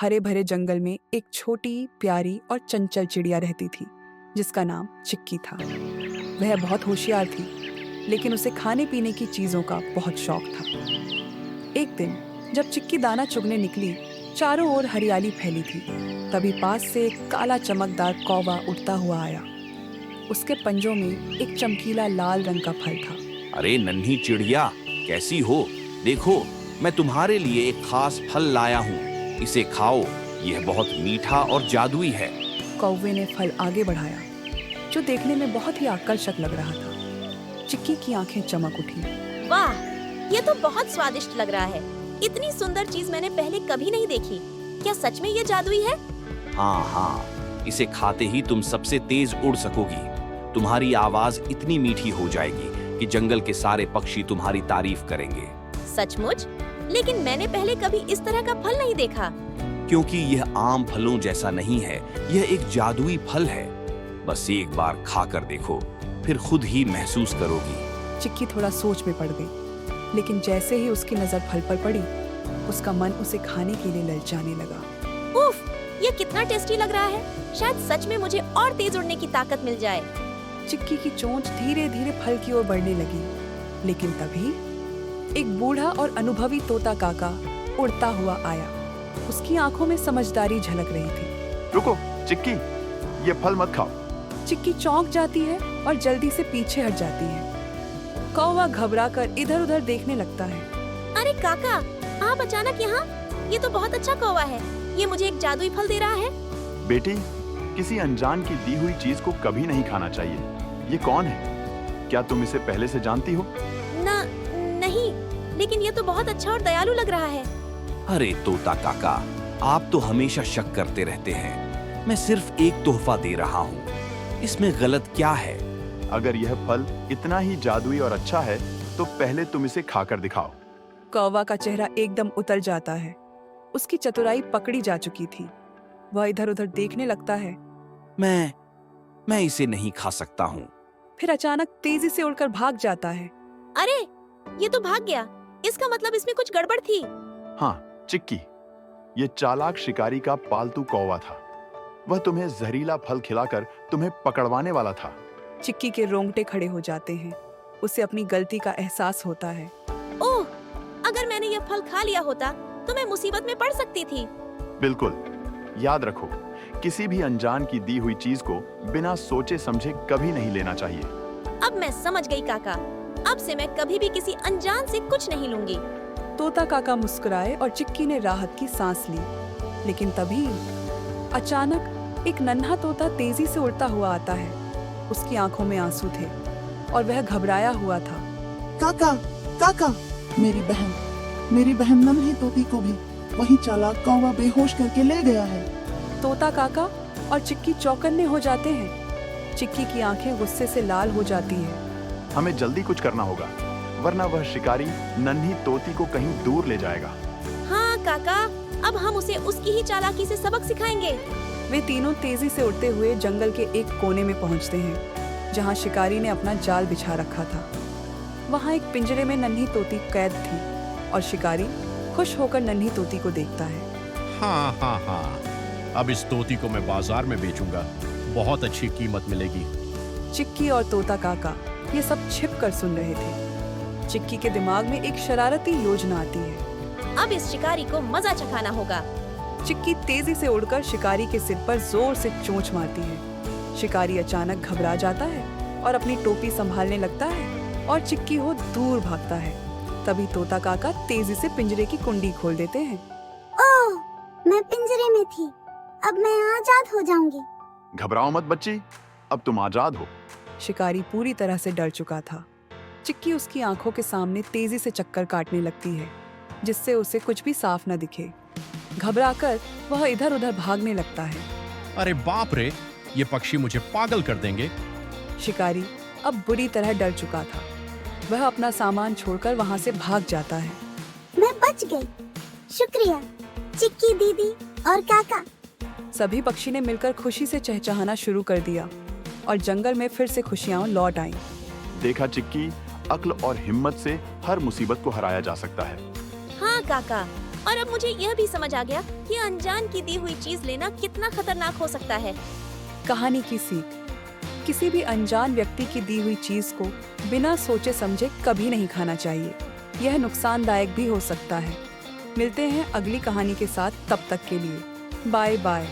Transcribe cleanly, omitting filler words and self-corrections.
हरे भरे जंगल में एक छोटी प्यारी और चंचल चिड़िया रहती थी जिसका नाम चिक्की था। वह बहुत होशियार थी, लेकिन उसे खाने पीने की चीजों का बहुत शौक था। एक दिन जब चिक्की दाना चुगने निकली, चारों ओर हरियाली फैली थी। तभी पास से एक काला चमकदार कौवा उड़ता हुआ आया। उसके पंजों में एक चमकीला लाल रंग का फल था। अरे नन्ही चिड़िया, कैसी हो? देखो, मैं तुम्हारे लिए एक खास फल लाया हूँ। इसे खाओ, यह बहुत मीठा और जादुई है। कौवे ने फल आगे बढ़ाया, जो देखने में बहुत ही आकर्षक लग रहा था। चिक्की की आंखें चमक उठी। वाह, ये तो बहुत स्वादिष्ट लग रहा है। इतनी सुंदर चीज मैंने पहले कभी नहीं देखी। क्या सच में ये जादुई है? हाँ, इसे खाते ही तुम सबसे तेज उड़ सकोगी। तुम्हारी आवाज इतनी मीठी हो जाएगी कि जंगल के सारे पक्षी तुम्हारी तारीफ करेंगे। सचमुच? लेकिन मैंने पहले कभी इस तरह का फल नहीं देखा। क्योंकि यह आम फलों जैसा नहीं है, यह एक जादुई फल है। बस एक बार खाकर देखो, फिर खुद ही महसूस करोगी। चिक्की थोड़ा सोच में पड़ गई, लेकिन जैसे ही उसकी नजर फल पर पड़ी, उसका मन उसे खाने के लिए ललचाने लगा। उफ, ये कितना टेस्टी लग रहा है। शायद सच में मुझे और तेज उड़ने की ताकत मिल जाए। चिक्की की चोंच धीरे धीरे फल की ओर बढ़ने लगी, लेकिन तभी एक बूढ़ा और अनुभवी तोता काका उड़ता हुआ आया। उसकी आंखों में समझदारी झलक रही थी। रुको चिक्की, ये फल मत खाओ। चिक्की चौंक जाती है और जल्दी से पीछे हट जाती है। कौवा घबराकर इधर उधर देखने लगता है। अरे काका, आप अचानक यहाँ? ये तो बहुत अच्छा कौवा है। ये मुझे एक जादुई फल दे रहा है। बेटी, किसी अनजान की दी हुई चीज को कभी नहीं खाना चाहिए। ये कौन है? क्या तुम इसे पहले से जानती हो? नहीं, लेकिन ये तो बहुत अच्छा और दयालु लग रहा है। अरे तोता काका, आप तो हमेशा शक करते रहते हैं। मैं सिर्फ एक तोहफा दे रहा हूँ, इसमें गलत क्या है? अगर यह फल इतना ही जादुई और अच्छा है, तो पहले तुम इसे खाकर दिखाओ। कौवा का चेहरा एकदम उतर जाता है। उसकी चतुराई पकड़ी जा चुकी थी। वह इधर उधर देखने लगता है। मैं इसे नहीं खा सकता हूँ। फिर अचानक तेजी से उड़कर भाग जाता है। अरे, ये तो भाग गया। इसका मतलब इसमें कुछ गड़बड़ थी। हाँ चिक्की, ये चालाक शिकारी का पालतू कौवा था। वह तुम्हें जहरीला फल खिलाकर तुम्हें पकड़वाने वाला था। चिक्की के रोंगटे खड़े हो जाते हैं। उसे अपनी गलती का एहसास होता है। ओह, अगर मैंने यह फल खा लिया होता तो मैं मुसीबत में पड़ सकती थी। बिल्कुल, याद रखो, किसी भी अनजान की दी हुई चीज को बिना सोचे समझे कभी नहीं लेना चाहिए। अब मैं समझ गई काका। अब से मैं कभी भी किसी अनजान से कुछ नहीं लूंगी। तोता काका मुस्कुराए और चिक्की ने राहत की सांस ली। लेकिन तभी अचानक एक नन्हा तोता तेजी से उड़ता हुआ आता है। उसकी आंखों में आंसू थे और वह घबराया हुआ था। काका, काका, मेरी बहन नन्ही तोती को भी वही चालाक कौवा बेहोश करके ले गया है। तोता काका और चिक्की चौकन्ने हो जाते हैं। चिक्की की आंखें गुस्से से लाल हो जाती है। हमें जल्दी कुछ करना होगा, वरना वह शिकारी नन्ही तोती को कहीं दूर ले जाएगा। हाँ काका, अब हम उसे उसकी ही चालाकी से सबक सिखाएंगे। वे तीनों तेजी से उड़ते हुए जंगल के एक कोने में पहुंचते हैं, जहां शिकारी ने अपना जाल बिछा रखा था। वहां एक पिंजरे में नन्ही तोती कैद थी और शिकारी खुश होकर नन्ही तोती को देखता है। हाँ, अब इस तोती को मैं बाजार में बेचूंगा। बहुत अच्छी कीमत मिलेगी। चिक्की और तोता काका ये सब छिप कर सुन रहे थे। चिक्की के दिमाग में एक शरारती योजना आती है। अब इस शिकारी को मजा चखाना होगा। चिक्की तेजी से उड़कर शिकारी के सिर पर जोर से चोंच मारती है। शिकारी अचानक घबरा जाता है और अपनी टोपी संभालने लगता है और चिक्की हो दूर भागता है। तभी तोता काका तेजी से पिंजरे की कुंडी खोल देते हैं। ओह, मैं पिंजरे में थी। अब मैं आजाद हो जाऊंगी। घबराओ मत बच्ची, अब तुम आजाद हो। शिकारी पूरी तरह से डर चुका था। चिक्की उसकी आंखों के सामने तेजी से चक्कर काटने लगती है, जिससे उसे कुछ भी साफ न दिखे। घबराकर वह इधर उधर भागने लगता है। अरे बाप रे, ये पक्षी मुझे पागल कर देंगे। शिकारी अब बुरी तरह डर चुका था। वह अपना सामान छोड़कर वहां से भाग जाता है। मैं बच गई। शुक्रिया चिक्की दीदी और काका। सभी पक्षी ने मिलकर खुशी से चहचहाना शुरू कर दिया और जंगल में फिर से खुशियां लौट आईं। देखा चिक्की, अक्ल और हिम्मत से हर मुसीबत को हराया जा सकता है। हाँ काका, और अब मुझे यह भी समझ आ गया कि अनजान की दी हुई चीज लेना कितना खतरनाक हो सकता है। कहानी की सीख, किसी भी अनजान व्यक्ति की दी हुई चीज को बिना सोचे समझे कभी नहीं खाना चाहिए। यह नुकसानदायक भी हो सकता है। मिलते हैं अगली कहानी के साथ, तब तक के लिए बाय बाय।